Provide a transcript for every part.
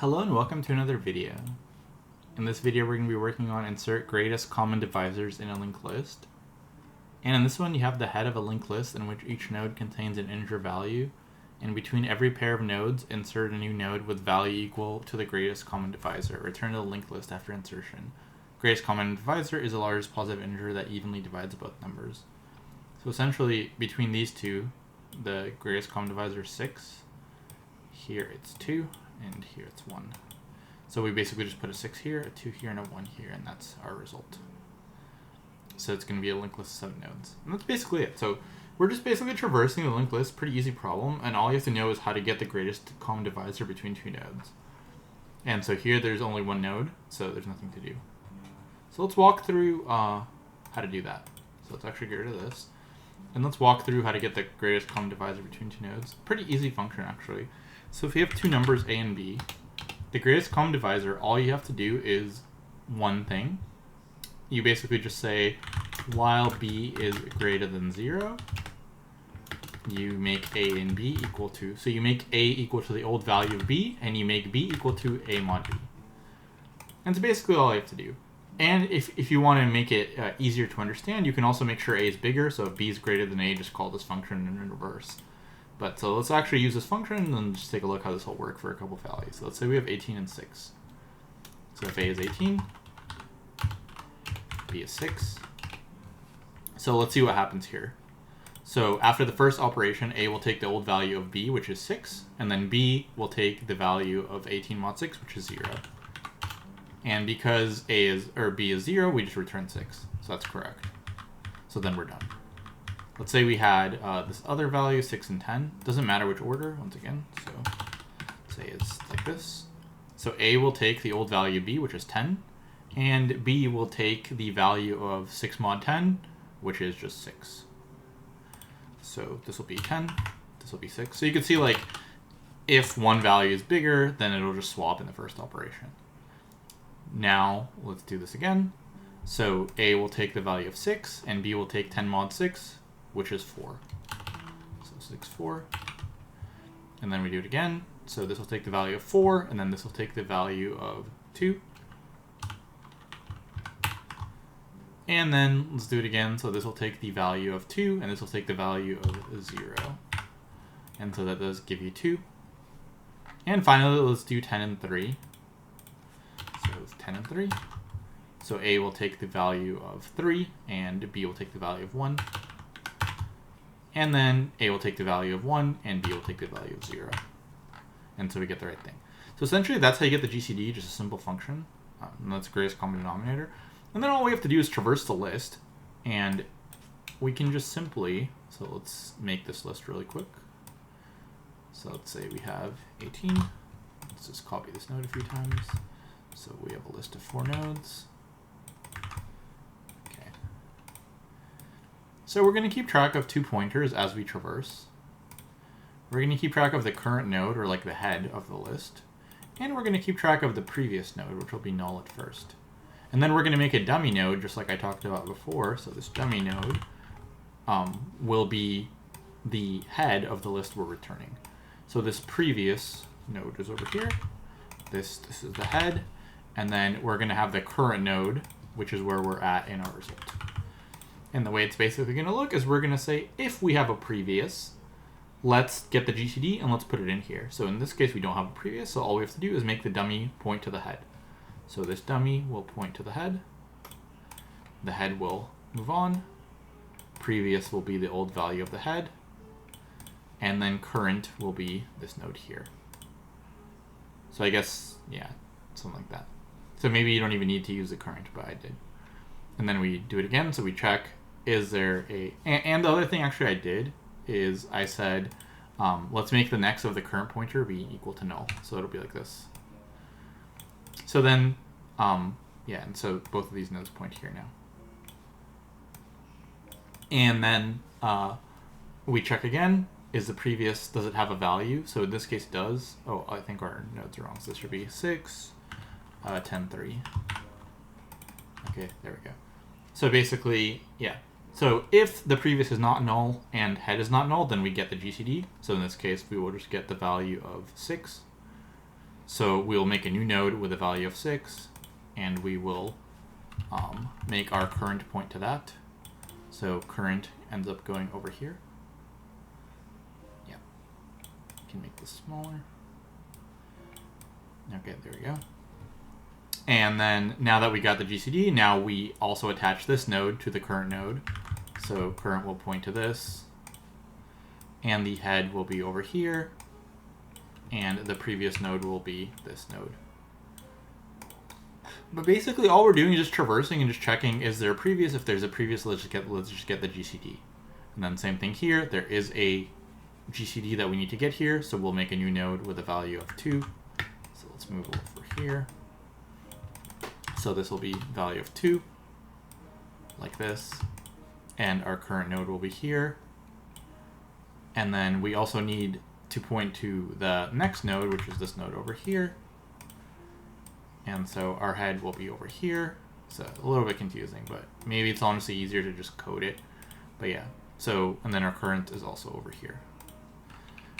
Hello and welcome to another video. In this video we're going to be working on insert greatest common divisors in a linked list. And in this one you have the head of a linked list in which each node contains an integer value, and between every pair of nodes insert a new node with value equal to the greatest common divisor. Return to the linked list after insertion. Greatest common divisor is the largest positive integer that evenly divides both numbers. So essentially between these two, the greatest common divisor is 6. Here it's 2. And here it's 1. So we basically just put a 6 here, a 2 here, and a 1 here, and that's our result. So it's going to be a linked list of 7 nodes. And that's basically it. So we're just basically traversing the linked list, pretty easy problem, and all you have to know is how to get the greatest common divisor between two nodes. And so here there's only one node, so there's nothing to do. So let's walk through how to do that. So let's actually get rid of this. And let's walk through how to get the greatest common divisor between two nodes. Pretty easy function, actually. So if you have two numbers a and b, the greatest common divisor, all you have to do is one thing. You basically just say, while b is greater than 0, you make a and b equal to, so you make a equal to the old value of b, and you make b equal to a mod b. And that's basically all you have to do. And if you want to make it easier to understand, you can also make sure a is bigger, so if b is greater than a, just call this function in reverse. But so let's actually use this function and then just take a look how this will work for a couple of values. So let's say we have 18 and 6. So if a is 18, b is 6. So let's see what happens here. So after the first operation, a will take the old value of b, which is 6, and then b will take the value of 18 mod 6, which is 0. And because b is 0, we just return 6. So that's correct. So then we're done. Let's say we had this other value, 6 and 10. Doesn't matter which order, once again. So say it's like this. So a will take the old value b, which is 10, and b will take the value of 6 mod 10, which is just 6. So this will be 10, this will be 6. So you can see, like, if one value is bigger, then it'll just swap in the first operation. Now let's do this again. So a will take the value of 6, and b will take 10 mod 6, which is 4. So 6, 4. And then we do it again. So this will take the value of 4, and then this will take the value of 2. And then let's do it again. So this will take the value of 2, and this will take the value of 0. And so that does give you 2. And finally, let's do 10 and 3. So it's 10 and 3. So a will take the value of 3, and b will take the value of 1. And then a will take the value of 1, and b will take the value of 0. And so we get the right thing. So essentially, that's how you get the GCD, just a simple function. And that's the greatest common denominator. And then all we have to do is traverse the list. And we can just simply, so let's make this list really quick. So let's say we have 18. Let's just copy this node a few times. So we have a list of 4 nodes. So we're going to keep track of 2 pointers as we traverse. We're going to keep track of the current node, or like the head of the list. And we're going to keep track of the previous node, which will be null at first. And then we're going to make a dummy node, just like I talked about before. So this dummy node will be the head of the list we're returning. So this previous node is over here. This is the head. And then we're going to have the current node, which is where we're at in our result. And the way it's basically going to look is we're going to say, if we have a previous, let's get the GCD and let's put it in here. So in this case, we don't have a previous, so all we have to do is make the dummy point to the head. So this dummy will point to the head. The head will move on. Previous will be the old value of the head. And then current will be this node here. So I guess, yeah, something like that. So maybe you don't even need to use the current, but I did. And then we do it again, so we check, is there a, and the other thing actually I did is I said, let's make the next of the current pointer be equal to null. So it'll be like this. So then, yeah, and so both of these nodes point here now. And then we check again, is the previous, does it have a value? So in this case it does. Oh, I think our nodes are wrong. So this should be 6, 10, 3. Okay, there we go. So basically, yeah. So if the previous is not null and head is not null, then we get the GCD. So in this case, we will just get the value of 6. So we'll make a new node with a value of 6, and we will make our current point to that. So current ends up going over here. Yeah, can make this smaller. Okay, there we go. And then now that we got the GCD, now we also attach this node to the current node. So current will point to this, and the head will be over here, and the previous node will be this node. But basically all we're doing is just traversing and just checking, is there a previous? If there's a previous, let's just get the GCD. And then same thing here, there is a GCD that we need to get here, so we'll make a new node with a value of 2. So let's move over here. So this will be value of 2, like this. And our current node will be here. And then we also need to point to the next node, which is this node over here. And so our head will be over here. So a little bit confusing, but maybe it's honestly easier to just code it. But yeah, so, and then our current is also over here.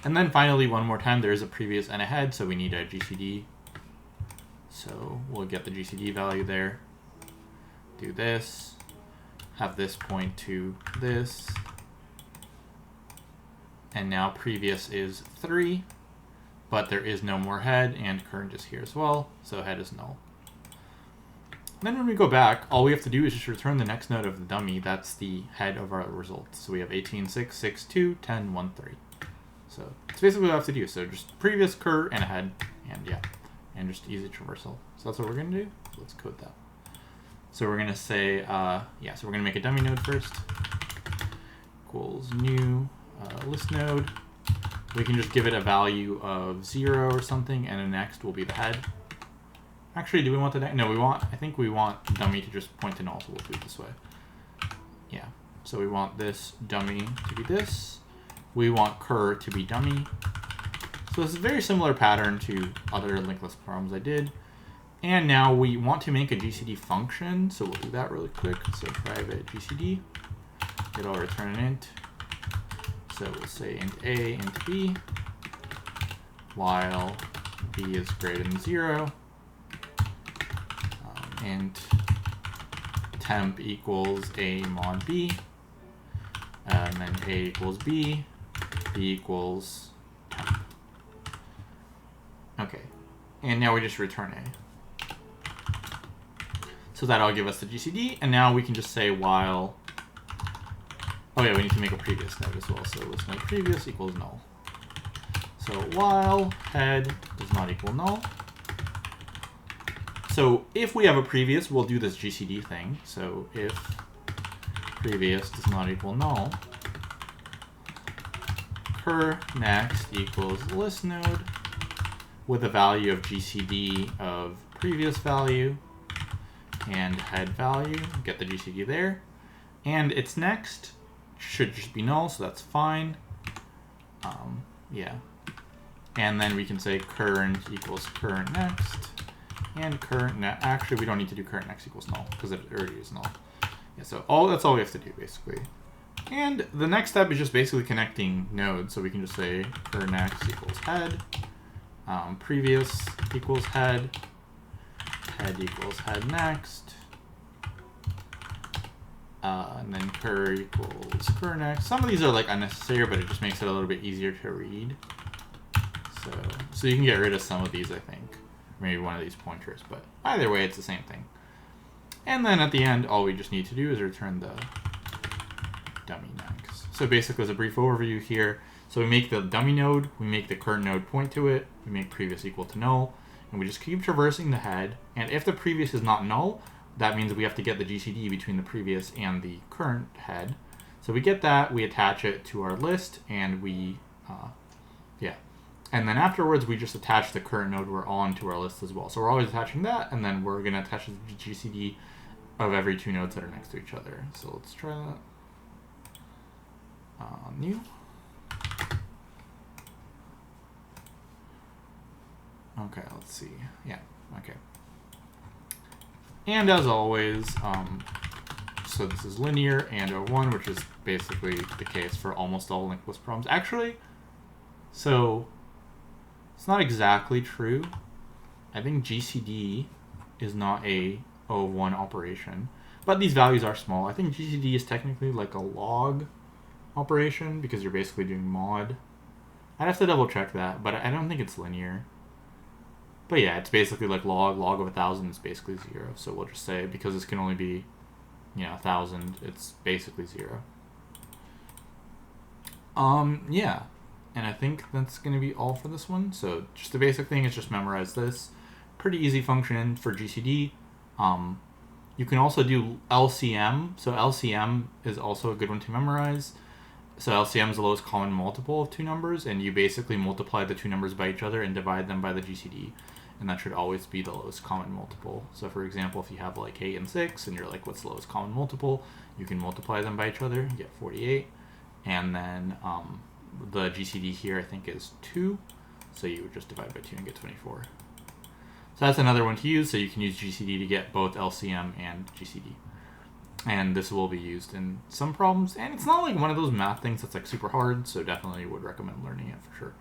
And then finally, one more time, there is a previous and a head, so we need a GCD. So we'll get the GCD value there, do this, have this point to this, and now previous is 3, but there is no more head, and current is here as well, so head is null. Then when we go back, all we have to do is just return the next node of the dummy. That's the head of our result. So we have 18, 6, 6, 2, 10, 1, 3. So it's basically what we have to do. So just previous, cur, and a head, and yeah. And just easy traversal. So that's what we're going to do. Let's code that. So we're going to say, so we're going to make a dummy node first. Equals new list node. We can just give it a value of 0 or something, and the next will be the head. Actually, do we want the next? No, I think we want dummy to just point to null, so we'll do it this way. Yeah, so we want this dummy to be this. We want cur to be dummy. So this is a very similar pattern to other linked list problems I did. And now we want to make a GCD function, so we'll do that really quick. So private GCD, it'll return an int. So we'll say int a, int b, while b is greater than 0. Int temp equals a mod b, and then a equals b equals temp. Okay, and now we just return a. So that'll give us the GCD, and now we can just say while, oh yeah, we need to make a previous node as well. So list node previous equals null. So while head does not equal null. So if we have a previous, we'll do this GCD thing. So if previous does not equal null, cur next equals list node with a value of GCD of previous value and head value, get the GCD there. And its next should just be null, so that's fine. Yeah. And then we can say current equals current next. And current next, actually we don't need to do current next equals null because it already is null. Yeah, so that's all we have to do basically. And the next step is just basically connecting nodes. So we can just say cur next equals head, previous equals head equals head next, and then cur equals cur next. Some of these are like unnecessary, but it just makes it a little bit easier to read. So you can get rid of some of these, I think. Maybe one of these pointers, but either way, it's the same thing. And then at the end, all we just need to do is return the dummy next. So basically, as a brief overview here, so we make the dummy node, we make the current node point to it, we make previous equal to null, and we just keep traversing the head. And if the previous is not null, that means we have to get the GCD between the previous and the current head. So we get that, we attach it to our list, and we, And then afterwards, we just attach the current node we're on to our list as well. So we're always attaching that, and then we're going to attach the GCD of every 2 nodes that are next to each other. So let's try that. New. Okay, let's see. Yeah, okay. And as always, so this is linear and O1, which is basically the case for almost all linked list problems. Actually, so it's not exactly true. I think GCD is not a O1 operation, but these values are small. I think GCD is technically like a log operation because you're basically doing mod. I'd have to double check that, but I don't think it's linear. But yeah, it's basically like log of 1,000 is basically 0. So we'll just say because this can only be, 1,000, it's basically 0. Yeah. And I think that's going to be all for this one. So just the basic thing is just memorize this. Pretty easy function for GCD. You can also do LCM. So LCM is also a good one to memorize. So LCM is the lowest common multiple of two numbers, and you basically multiply the two numbers by each other and divide them by the GCD. And that should always be the lowest common multiple. So for example, if you have like 8 and 6, and you're like, what's the lowest common multiple? You can multiply them by each other, you get 48. And then the GCD here, I think, is 2. So you would just divide by 2 and get 24. So that's another one to use. So you can use GCD to get both LCM and GCD. And this will be used in some problems. And it's not like one of those math things that's like super hard. So definitely would recommend learning it for sure.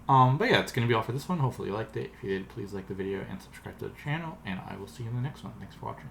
But yeah, it's going to be all for this one. Hopefully you liked it. If you did, please like the video and subscribe to the channel. And I will see you in the next one. Thanks for watching.